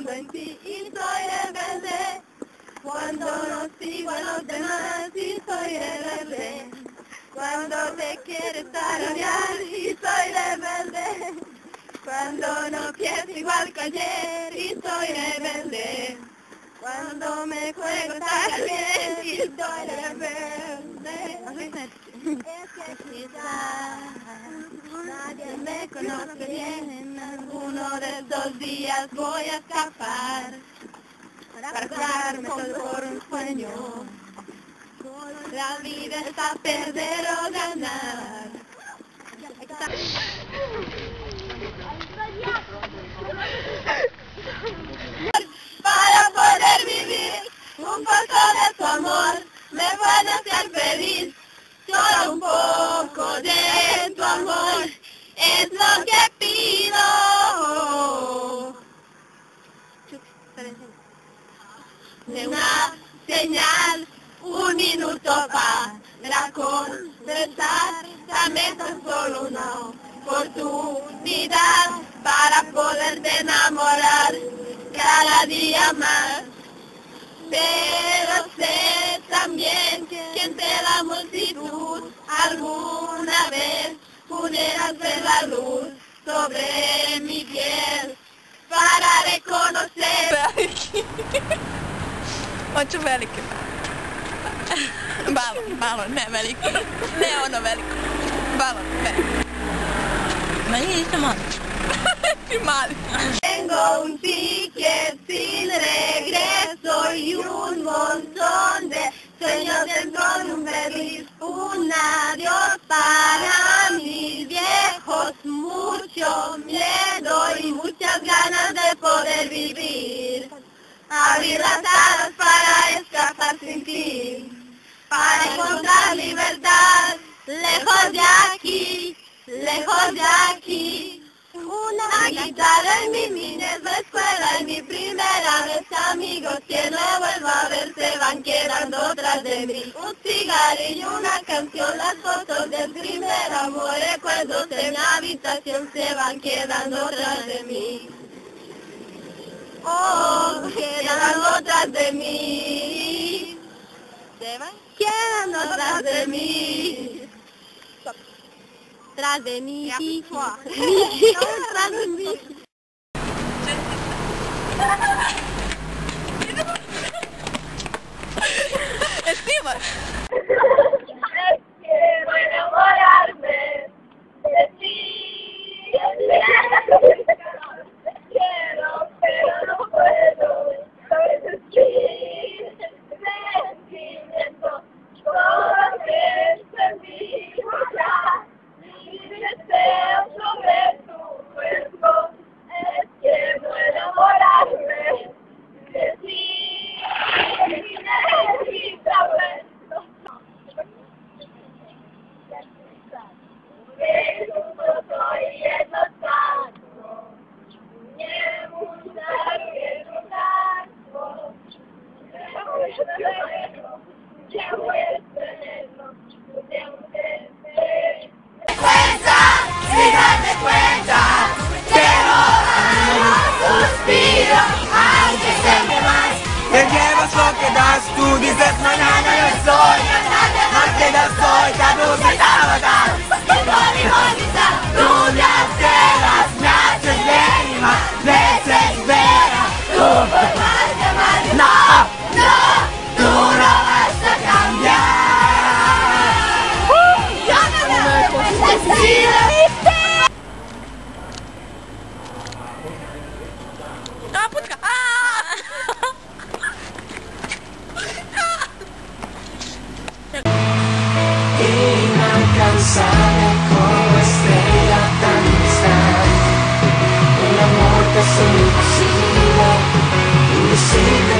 En ti y soy rebelde, cuando no sigo a los demás y soy rebelde, cuando te quieres tararear y soy rebelde, cuando no pienso igual que ayer y soy rebelde, cuando me juego tan bien y soy rebelde. Es que quizás nadie me conoce bien, en alguno de estos días voy a escapar para curarme solo por un sueño. La vida está a perder o ganar. Para poder vivir un poco de tu amor, me puede hacer feliz. Solo un poco de tu amor es lo que pido. De una señal, un minuto para conversar, dame tan solo una oportunidad para poderte enamorar cada día más. Pero sé también que entre la multitud alguna vez pudieras ver la luz sobre mi piel para reconocer. Ootko välikö? Balon, ne välikö. Ne on välikö. Balon, välikö. Mä niistä mä Tengo un ticket sin regreso y un montón de sueños dentro de un feliz. Un adiós para mis viejos, mucho miedo y muchas ganas de poder vivir. Abrir las alas para escapar sin ti, para encontrar libertad, lejos de aquí, lejos de aquí. Una guitarra en mi niñez, la escuela en mi primera vez, amigos que no vuelvo a ver se van quedando tras de mí. Un cigarrillo, una canción, las fotos del primer amor, recuerdos de mi habitación se van quedando tras de mí. Oh, quedando tras de mí. ¿Se van? Quedando tras de mí. Tras de mí. Tras de mí. Estima. Quiero enamorarme de ti. Quiero, pero no puedo. Resistir sentimiento. Todo que es en mí. Mi deseo sobre tu cuerpo es que no enamorarme de ti. Necesito esto. Que juntos soy esos pasos. Nie muszę wyglądać. Sin darte cuenta, pero suspiro, aunque sé que más. Te llevas lo que das, tú dices mañana yo soy. Más que das soy, caducita, tú me alteras, me haces bien y más desesperas. No, tú no vas a cambiar. Putka! Inalcanzable como estrella tan distante, el amor que es imposible, invisible.